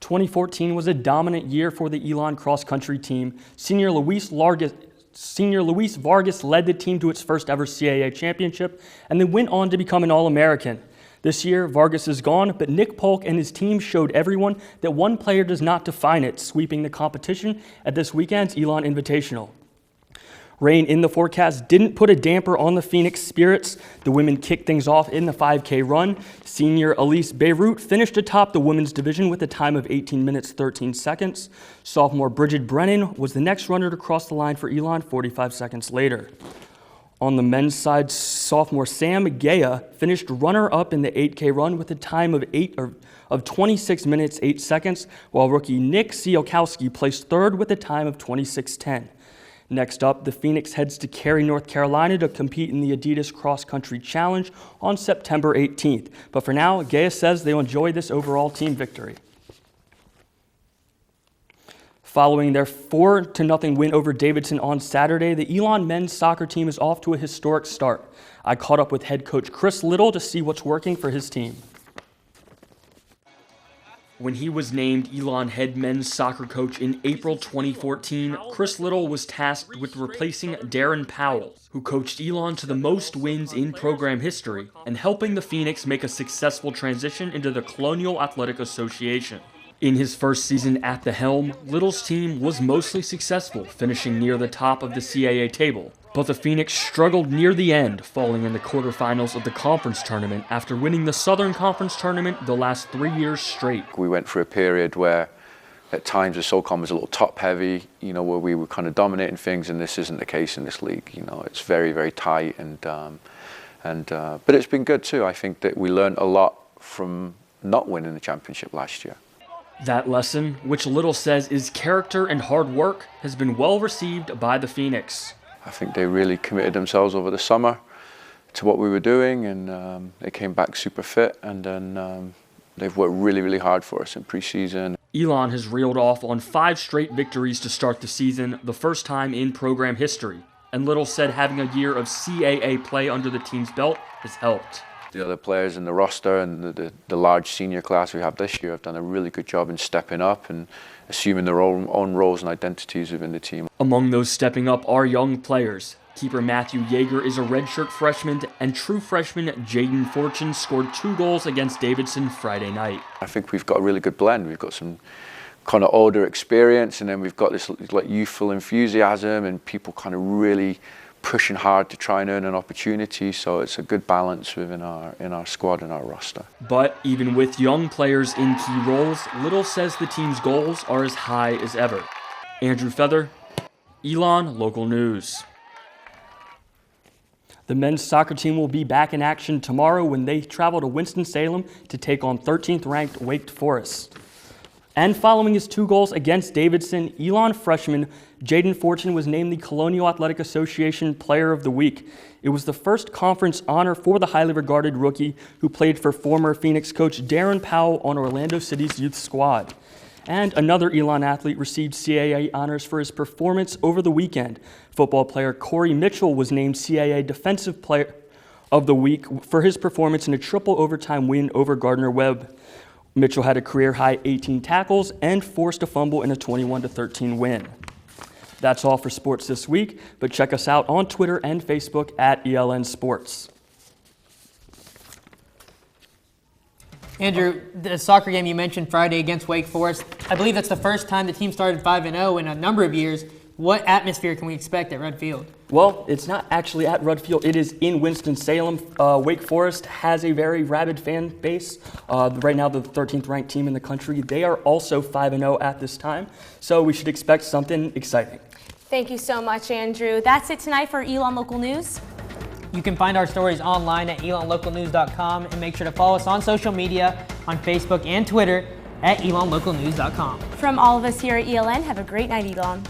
2014 was a dominant year for the ELN cross-country team. Senior Luis Vargas led the team to its first ever CAA championship and then went on to become an All-American. This year, Vargas is gone, but Nick Polk and his team showed everyone that one player does not define it, sweeping the competition at this weekend's ELN Invitational. Rain in the forecast didn't put a damper on the Phoenix spirits. The women kicked things off in the 5K run. Senior Elise Beirut finished atop the women's division with a time of 18 minutes 13 seconds. Sophomore Bridget Brennan was the next runner to cross the line for ELN 45 seconds later. On the men's side, sophomore Sam Gaya finished runner-up in the 8K run with a time of 26 minutes 8 seconds, while rookie Nick Siokowski placed third with a time of 26:10. Next up, the Phoenix heads to Cary, North Carolina to compete in the Adidas Cross Country Challenge on September 18th. But for now, Gaya says they'll enjoy this overall team victory. Following their 4-0 win over Davidson on Saturday, the ELN men's soccer team is off to a historic start. I caught up with head coach Chris Little to see what's working for his team. When he was named ELN head men's soccer coach in April 2014, Chris Little was tasked with replacing Darren Powell, who coached ELN to the most wins in program history, and helping the Phoenix make a successful transition into the Colonial Athletic Association. In his first season at the helm, Little's team was mostly successful, finishing near the top of the CAA table. But the Phoenix struggled near the end, falling in the quarterfinals of the conference tournament after winning the Southern Conference tournament the last 3 years straight. We went through a period where at times the SOCON was a little top heavy, where we were kind of dominating things, and this isn't the case in this league. It's very, very tight, but it's been good too. I think that we learned a lot from not winning the championship last year. That lesson, which Little says is character and hard work, has been well received by the Phoenix. I think they really committed themselves over the summer to what we were doing, and they came back super fit, and then they've worked really, really hard for us in preseason. ELN has reeled off on 5 straight victories to start the season, the first time in program history. And Little said having a year of CAA play under the team's belt has helped. The other players in the roster and the large senior class we have this year have done a really good job in stepping up and assuming their own roles and identities within the team. Among those stepping up are young players. Keeper Matthew Yeager is a redshirt freshman, and true freshman Jaden Fortune scored 2 goals against Davidson Friday night. I think we've got a really good blend. We've got some kind of older experience, and then we've got this like youthful enthusiasm and people kind of really pushing hard to try and earn an opportunity, so it's a good balance within our squad and our roster. But even with young players in key roles, Little says the team's goals are as high as ever. Andrew Feather, ELN Local News. The men's soccer team will be back in action tomorrow when they travel to Winston-Salem to take on 13th ranked Wake Forest. And following his 2 goals against Davidson, ELN freshman Jaden Fortune was named the Colonial Athletic Association Player of the Week. It was the first conference honor for the highly regarded rookie who played for former Phoenix coach Darren Powell on Orlando City's youth squad. And another ELN athlete received CAA honors for his performance over the weekend. Football player Corey Mitchell was named CAA Defensive Player of the Week for his performance in a triple overtime win over Gardner-Webb. Mitchell had a career-high 18 tackles and forced a fumble in a 21-13 win. That's all for sports this week, but check us out on Twitter and Facebook at ELN Sports. Andrew, the soccer game you mentioned Friday against Wake Forest, I believe that's the first time the team started 5-0 in a number of years. What atmosphere can we expect at Rudd Field? Well, it's not actually at Rudd Field. It is in Winston-Salem. Wake Forest has a very rabid fan base. Right now, the 13th ranked team in the country. They are also 5-0 at this time, so we should expect something exciting. Thank you so much, Andrew. That's it tonight for ELN Local News. You can find our stories online at elonlocalnews.com, and make sure to follow us on social media on Facebook and Twitter at elonlocalnews.com. From all of us here at ELN, have a great night, ELN.